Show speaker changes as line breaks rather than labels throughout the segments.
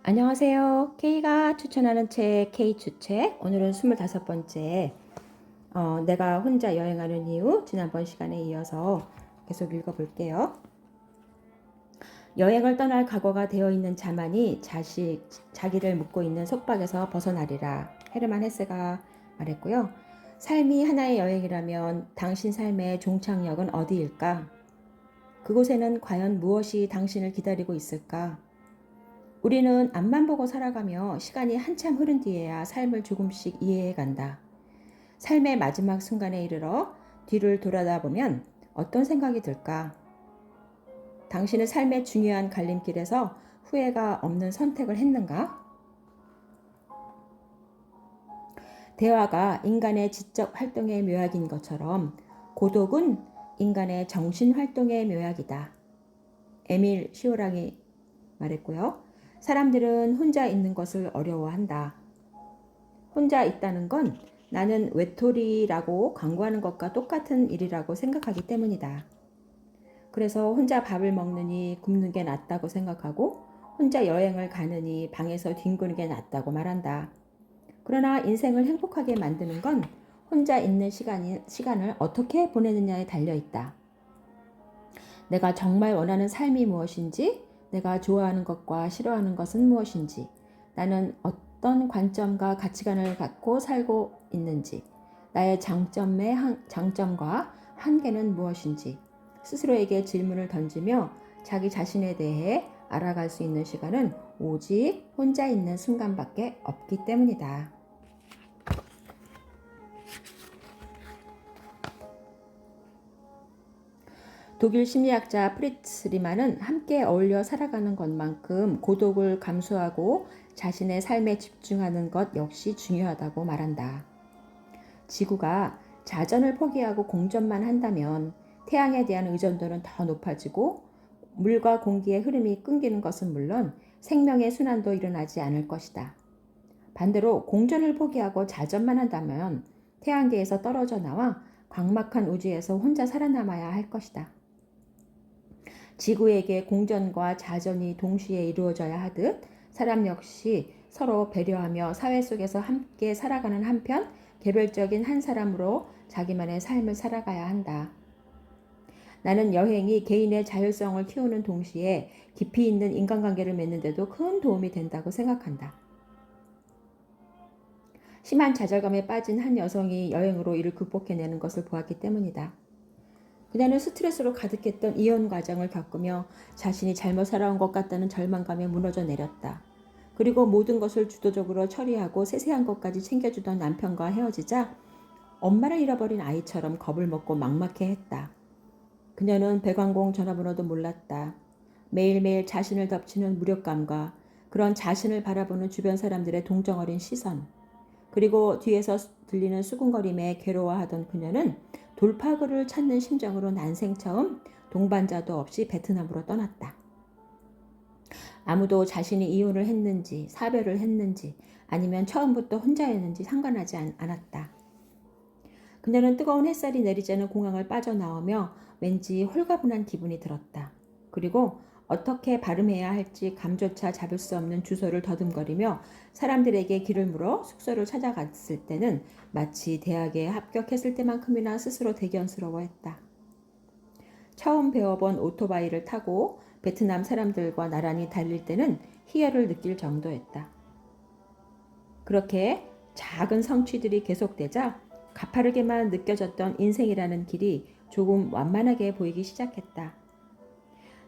안녕하세요. K가 추천하는 책 K 추책. 오늘은 25번째 내가 혼자 여행하는 이유 지난번 시간에 이어서 계속 읽어볼게요. 여행을 떠날 각오가 되어 있는 자만이 자기를 묶고 있는 속박에서 벗어나리라. 헤르만 헤세가 말했고요. 삶이 하나의 여행이라면 당신 삶의 종착역은 어디일까? 그곳에는 과연 무엇이 당신을 기다리고 있을까? 우리는 앞만 보고 살아가며 시간이 한참 흐른 뒤에야 삶을 조금씩 이해해 간다. 삶의 마지막 순간에 이르러 뒤를 돌아다보면 어떤 생각이 들까? 당신은 삶의 중요한 갈림길에서 후회가 없는 선택을 했는가? 대화가 인간의 지적 활동의 묘약인 것처럼 고독은 인간의 정신 활동의 묘약이다. 에밀 시오랑이 말했고요. 사람들은 혼자 있는 것을 어려워한다. 혼자 있다는 건 나는 외톨이라고 광고하는 것과 똑같은 일이라고 생각하기 때문이다. 그래서 혼자 밥을 먹느니 굶는 게 낫다고 생각하고 혼자 여행을 가느니 방에서 뒹구는 게 낫다고 말한다. 그러나 인생을 행복하게 만드는 건 혼자 있는 시간을 어떻게 보내느냐에 달려있다. 내가 정말 원하는 삶이 무엇인지, 내가 좋아하는 것과 싫어하는 것은 무엇인지, 나는 어떤 관점과 가치관을 갖고 살고 있는지, 나의 장점과 한계는 무엇인지 스스로에게 질문을 던지며 자기 자신에 대해 알아갈 수 있는 시간은 오직 혼자 있는 순간밖에 없기 때문이다. 독일 심리학자 프리츠 리만은 함께 어울려 살아가는 것만큼 고독을 감수하고 자신의 삶에 집중하는 것 역시 중요하다고 말한다. 지구가 자전을 포기하고 공전만 한다면 태양에 대한 의존도는 더 높아지고 물과 공기의 흐름이 끊기는 것은 물론 생명의 순환도 일어나지 않을 것이다. 반대로 공전을 포기하고 자전만 한다면 태양계에서 떨어져 나와 광막한 우주에서 혼자 살아남아야 할 것이다. 지구에게 공전과 자전이 동시에 이루어져야 하듯 사람 역시 서로 배려하며 사회 속에서 함께 살아가는 한편 개별적인 한 사람으로 자기만의 삶을 살아가야 한다. 나는 여행이 개인의 자율성을 키우는 동시에 깊이 있는 인간관계를 맺는 데도 큰 도움이 된다고 생각한다. 심한 좌절감에 빠진 한 여성이 여행으로 이를 극복해내는 것을 보았기 때문이다. 그녀는 스트레스로 가득했던 이혼 과정을 겪으며 자신이 잘못 살아온 것 같다는 절망감에 무너져 내렸다. 그리고 모든 것을 주도적으로 처리하고 세세한 것까지 챙겨주던 남편과 헤어지자 엄마를 잃어버린 아이처럼 겁을 먹고 막막해 했다. 그녀는 배관공 전화번호도 몰랐다. 매일매일 자신을 덮치는 무력감과 그런 자신을 바라보는 주변 사람들의 동정 어린 시선, 그리고 뒤에서 들리는 수군거림에 괴로워하던 그녀는 돌파구를 찾는 심정으로 난생 처음 동반자도 없이 베트남으로 떠났다. 아무도 자신이 이혼을 했는지 사별을 했는지 아니면 처음부터 혼자였는지 상관하지 않았다. 그녀는 뜨거운 햇살이 내리자는 공항을 빠져나오며 왠지 홀가분한 기분이 들었다. 그리고 어떻게 발음해야 할지 감조차 잡을 수 없는 주소를 더듬거리며 사람들에게 길을 물어 숙소를 찾아갔을 때는 마치 대학에 합격했을 때만큼이나 스스로 대견스러워했다. 처음 배워본 오토바이를 타고 베트남 사람들과 나란히 달릴 때는 희열을 느낄 정도였다. 그렇게 작은 성취들이 계속되자 가파르게만 느껴졌던 인생이라는 길이 조금 완만하게 보이기 시작했다.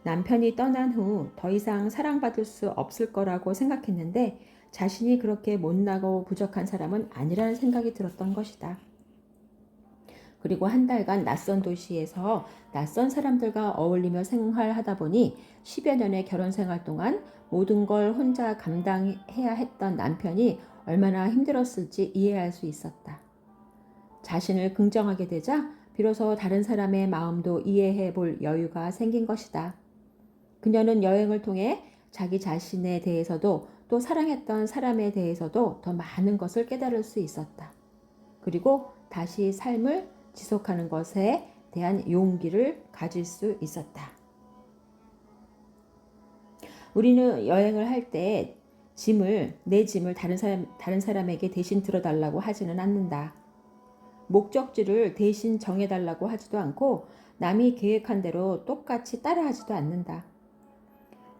남편이 떠난 후 더 이상 사랑받을 수 없을 거라고 생각했는데 자신이 그렇게 못나고 부족한 사람은 아니라는 생각이 들었던 것이다. 그리고 한 달간 낯선 도시에서 낯선 사람들과 어울리며 생활하다 보니 10여 년의 결혼 생활 동안 모든 걸 혼자 감당해야 했던 남편이 얼마나 힘들었을지 이해할 수 있었다. 자신을 긍정하게 되자 비로소 다른 사람의 마음도 이해해 볼 여유가 생긴 것이다. 그녀는 여행을 통해 자기 자신에 대해서도 또 사랑했던 사람에 대해서도 더 많은 것을 깨달을 수 있었다. 그리고 다시 삶을 지속하는 것에 대한 용기를 가질 수 있었다. 우리는 여행을 할 때 내 짐을 다른 사람에게 대신 들어달라고 하지는 않는다. 목적지를 대신 정해달라고 하지도 않고 남이 계획한 대로 똑같이 따라하지도 않는다.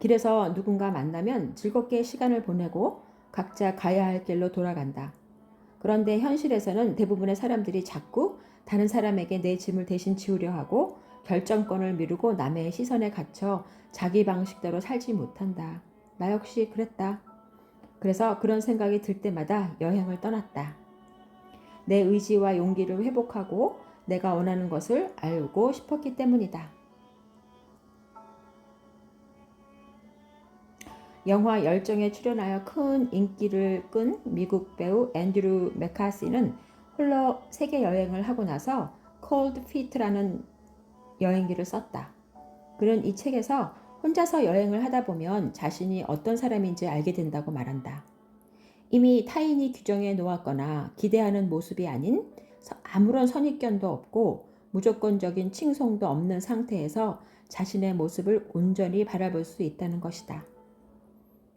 길에서 누군가 만나면 즐겁게 시간을 보내고 각자 가야 할 길로 돌아간다. 그런데 현실에서는 대부분의 사람들이 자꾸 다른 사람에게 내 짐을 대신 지우려 하고 결정권을 미루고 남의 시선에 갇혀 자기 방식대로 살지 못한다. 나 역시 그랬다. 그래서 그런 생각이 들 때마다 여행을 떠났다. 내 의지와 용기를 회복하고 내가 원하는 것을 알고 싶었기 때문이다. 영화 열정에 출연하여 큰 인기를 끈 미국 배우 앤드류 맥카시는 홀로 세계 여행을 하고 나서 콜드 피트라는 여행기를 썼다. 그는 이 책에서 혼자서 여행을 하다 보면 자신이 어떤 사람인지 알게 된다고 말한다. 이미 타인이 규정해 놓았거나 기대하는 모습이 아닌 아무런 선입견도 없고 무조건적인 칭송도 없는 상태에서 자신의 모습을 온전히 바라볼 수 있다는 것이다.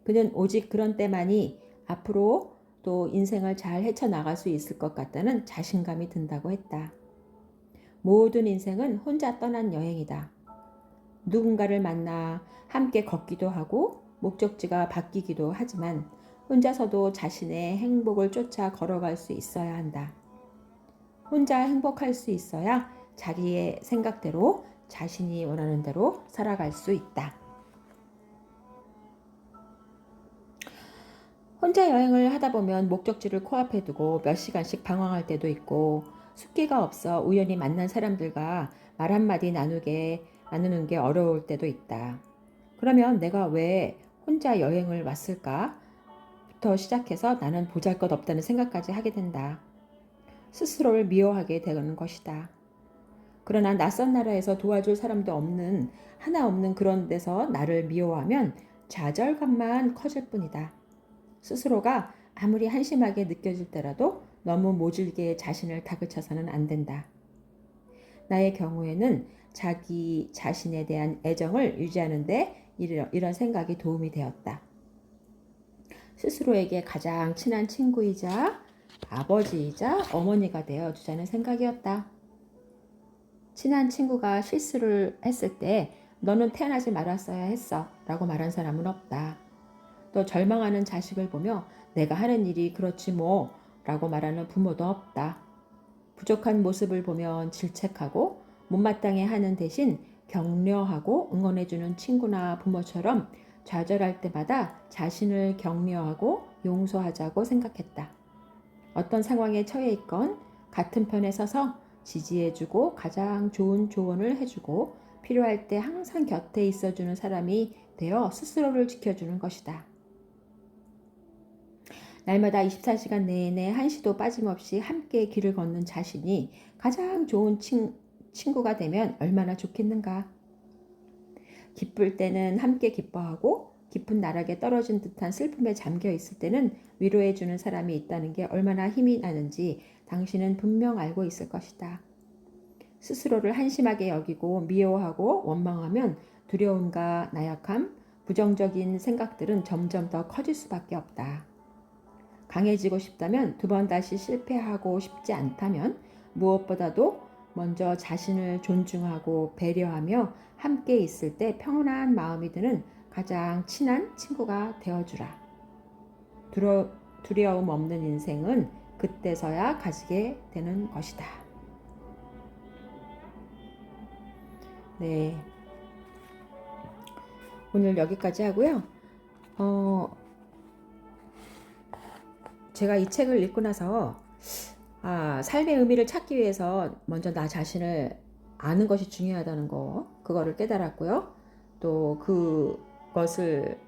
그는 오직 그런 때만이 앞으로 또 인생을 잘 헤쳐나갈 수 있을 것 같다는 자신감이 든다고 했다. 모든 인생은 혼자 떠난 여행이다. 누군가를 만나 함께 걷기도 하고 목적지가 바뀌기도 하지만 혼자서도 자신의 행복을 쫓아 걸어갈 수 있어야 한다. 혼자 행복할 수 있어야 자기의 생각대로 자신이 원하는 대로 살아갈 수 있다. 혼자 여행을 하다 보면 목적지를 코앞에 두고 몇 시간씩 방황할 때도 있고 숫기가 없어 우연히 만난 사람들과 말 한마디 나누는 게 어려울 때도 있다. 그러면 내가 왜 혼자 여행을 왔을까?부터 시작해서 나는 보잘것없다는 생각까지 하게 된다. 스스로를 미워하게 되는 것이다. 그러나 낯선 나라에서 도와줄 사람도 하나 없는 그런 데서 나를 미워하면 좌절감만 커질 뿐이다. 스스로가 아무리 한심하게 느껴질 때라도 너무 모질게 자신을 다그쳐서는 안 된다. 나의 경우에는 자기 자신에 대한 애정을 유지하는 데 이런 생각이 도움이 되었다. 스스로에게 가장 친한 친구이자 아버지이자 어머니가 되어주자는 생각이었다. 친한 친구가 실수를 했을 때 너는 태어나지 말았어야 했어 라고 말한 사람은 없다. 또 절망하는 자식을 보며 내가 하는 일이 그렇지 뭐 라고 말하는 부모도 없다. 부족한 모습을 보면 질책하고 못마땅해 하는 대신 격려하고 응원해주는 친구나 부모처럼 좌절할 때마다 자신을 격려하고 용서하자고 생각했다. 어떤 상황에 처해 있건 같은 편에 서서 지지해주고 가장 좋은 조언을 해주고 필요할 때 항상 곁에 있어주는 사람이 되어 스스로를 지켜주는 것이다. 날마다 24시간 내내 한시도 빠짐없이 함께 길을 걷는 자신이 가장 좋은 친구가 되면 얼마나 좋겠는가. 기쁠 때는 함께 기뻐하고 깊은 나락에 떨어진 듯한 슬픔에 잠겨 있을 때는 위로해주는 사람이 있다는 게 얼마나 힘이 나는지 당신은 분명 알고 있을 것이다. 스스로를 한심하게 여기고 미워하고 원망하면 두려움과 나약함, 부정적인 생각들은 점점 더 커질 수밖에 없다. 강해지고 싶다면 두 번 다시 실패하고 싶지 않다면 무엇보다도 먼저 자신을 존중하고 배려하며 함께 있을 때 평온한 마음이 드는 가장 친한 친구가 되어주라. 두려움 없는 인생은 그때서야 가지게 되는 것이다. 네, 오늘 여기까지 하고요. 제가 이 책을 읽고 나서 삶의 의미를 찾기 위해서 먼저 나 자신을 아는 것이 중요하다는 그거를 깨달았고요. 또 그것을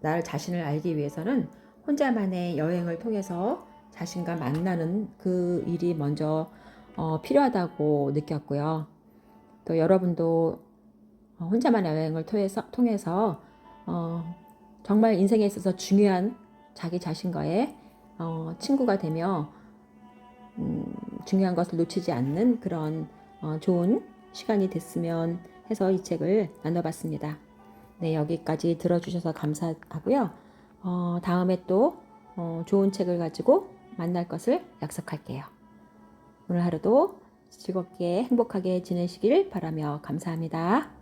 나를 자신을 알기 위해서는 혼자만의 여행을 통해서 자신과 만나는 그 일이 먼저 필요하다고 느꼈고요. 또 여러분도 혼자만의 여행을 통해서 정말 인생에 있어서 중요한 자기 자신과의 친구가 되며 중요한 것을 놓치지 않는 그런 좋은 시간이 됐으면 해서 이 책을 나눠봤습니다. 네, 여기까지 들어주셔서 감사하고요. 다음에 또 좋은 책을 가지고 만날 것을 약속할게요. 오늘 하루도 즐겁게 행복하게 지내시길 바라며 감사합니다.